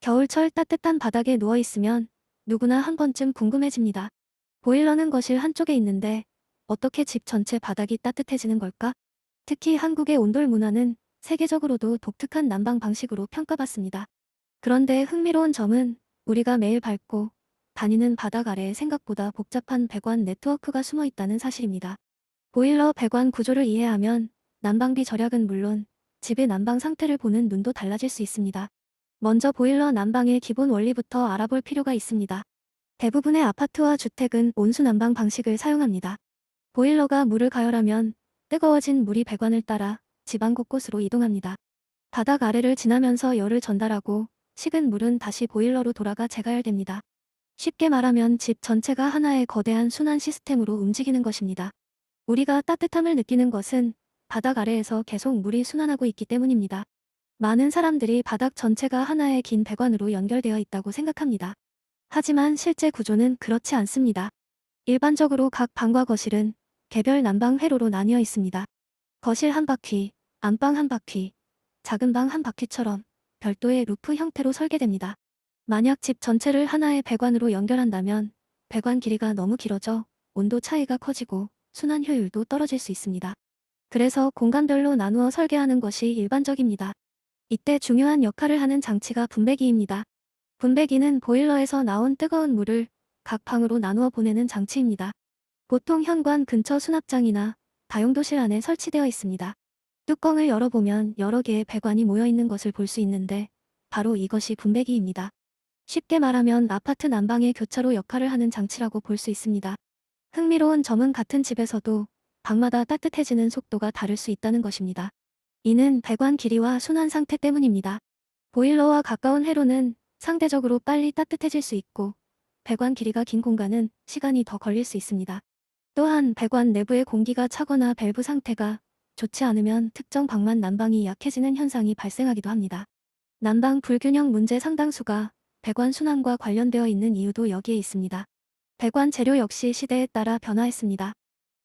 겨울철 따뜻한 바닥에 누워있으면 누구나 한 번쯤 궁금해집니다. 보일러는 거실 한쪽에 있는데 어떻게 집 전체 바닥이 따뜻해지는 걸까? 특히 한국의 온돌 문화는 세계적으로도 독특한 난방 방식으로 평가받습니다. 그런데 흥미로운 점은 우리가 매일 밟고 다니는 바닥 아래에 생각보다 복잡한 배관 네트워크가 숨어 있다는 사실입니다. 보일러 배관 구조를 이해하면 난방비 절약은 물론 집의 난방 상태를 보는 눈도 달라질 수 있습니다. 먼저 보일러 난방의 기본 원리부터 알아볼 필요가 있습니다. 대부분의 아파트와 주택은 온수 난방 방식을 사용합니다. 보일러가 물을 가열하면 뜨거워진 물이 배관을 따라 집안 곳곳으로 이동합니다. 바닥 아래를 지나면서 열을 전달하고 식은 물은 다시 보일러로 돌아가 재가열됩니다. 쉽게 말하면 집 전체가 하나의 거대한 순환 시스템으로 움직이는 것입니다. 우리가 따뜻함을 느끼는 것은 바닥 아래에서 계속 물이 순환하고 있기 때문입니다. 많은 사람들이 바닥 전체가 하나의 긴 배관으로 연결되어 있다고 생각합니다. 하지만 실제 구조는 그렇지 않습니다. 일반적으로 각 방과 거실은 개별 난방 회로로 나뉘어 있습니다. 거실 한 바퀴, 안방 한 바퀴, 작은 방 한 바퀴처럼 별도의 루프 형태로 설계됩니다. 만약 집 전체를 하나의 배관으로 연결한다면 배관 길이가 너무 길어져 온도 차이가 커지고 순환 효율도 떨어질 수 있습니다. 그래서 공간별로 나누어 설계하는 것이 일반적입니다. 이때 중요한 역할을 하는 장치가 분배기입니다. 분배기는 보일러에서 나온 뜨거운 물을 각 방으로 나누어 보내는 장치입니다. 보통 현관 근처 수납장이나 다용도실 안에 설치되어 있습니다. 뚜껑을 열어보면 여러 개의 배관이 모여 있는 것을 볼 수 있는데 바로 이것이 분배기입니다. 쉽게 말하면 아파트 난방의 교차로 역할을 하는 장치라고 볼 수 있습니다. 흥미로운 점은 같은 집에서도 방마다 따뜻해지는 속도가 다를 수 있다는 것입니다. 이는 배관 길이와 순환 상태 때문입니다. 보일러와 가까운 회로는 상대적으로 빨리 따뜻해질 수 있고 배관 길이가 긴 공간은 시간이 더 걸릴 수 있습니다. 또한 배관 내부의 공기가 차거나 밸브 상태가 좋지 않으면 특정 방만 난방이 약해지는 현상이 발생하기도 합니다. 난방 불균형 문제 상당수가 배관 순환과 관련되어 있는 이유도 여기에 있습니다. 배관 재료 역시 시대에 따라 변화했습니다.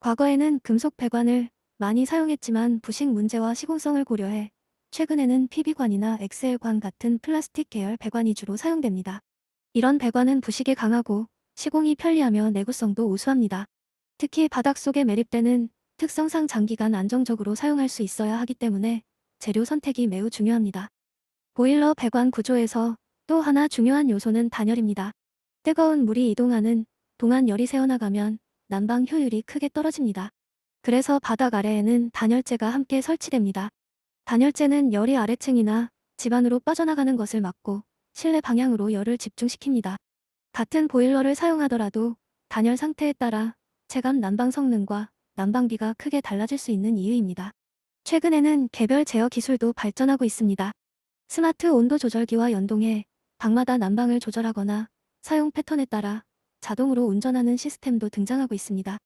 과거에는 금속 배관을 많이 사용했지만 부식 문제와 시공성을 고려해 최근에는 PB관이나 엑셀관 같은 플라스틱 계열 배관이 주로 사용됩니다. 이런 배관은 부식에 강하고 시공이 편리하며 내구성도 우수합니다. 특히 바닥속에 매립되는 특성상 장기간 안정적으로 사용할 수 있어야 하기 때문에 재료 선택이 매우 중요합니다. 보일러 배관 구조에서 또 하나 중요한 요소는 단열입니다. 뜨거운 물이 이동하는 동안 열이 새어나가면 난방 효율이 크게 떨어집니다. 그래서 바닥 아래에는 단열재가 함께 설치됩니다. 단열재는 열이 아래층이나 집 안으로 빠져나가는 것을 막고 실내 방향으로 열을 집중시킵니다. 같은 보일러를 사용하더라도 단열 상태에 따라 체감 난방 성능과 난방비가 크게 달라질 수 있는 이유입니다. 최근에는 개별 제어 기술도 발전하고 있습니다. 스마트 온도 조절기와 연동해 방마다 난방을 조절하거나 사용 패턴에 따라 자동으로 운전하는 시스템도 등장하고 있습니다.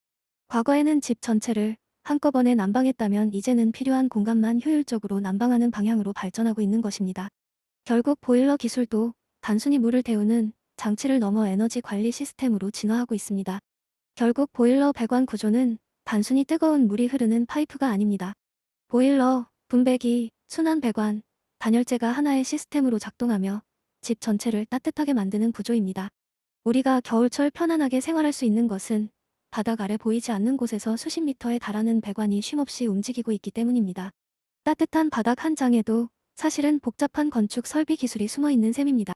과거에는 집 전체를 한꺼번에 난방했다면 이제는 필요한 공간만 효율적으로 난방하는 방향으로 발전하고 있는 것입니다. 결국 보일러 기술도 단순히 물을 데우는 장치를 넘어 에너지 관리 시스템으로 진화하고 있습니다. 결국 보일러 배관 구조는 단순히 뜨거운 물이 흐르는 파이프가 아닙니다. 보일러, 분배기, 순환 배관, 단열재가 하나의 시스템으로 작동하며 집 전체를 따뜻하게 만드는 구조입니다. 우리가 겨울철 편안하게 생활할 수 있는 것은 바닥 아래 보이지 않는 곳에서 수십 미터에 달하는 배관이 쉼없이 움직이고 있기 때문입니다. 따뜻한 바닥 한 장에도 사실은 복잡한 건축 설비 기술이 숨어 있는 셈입니다.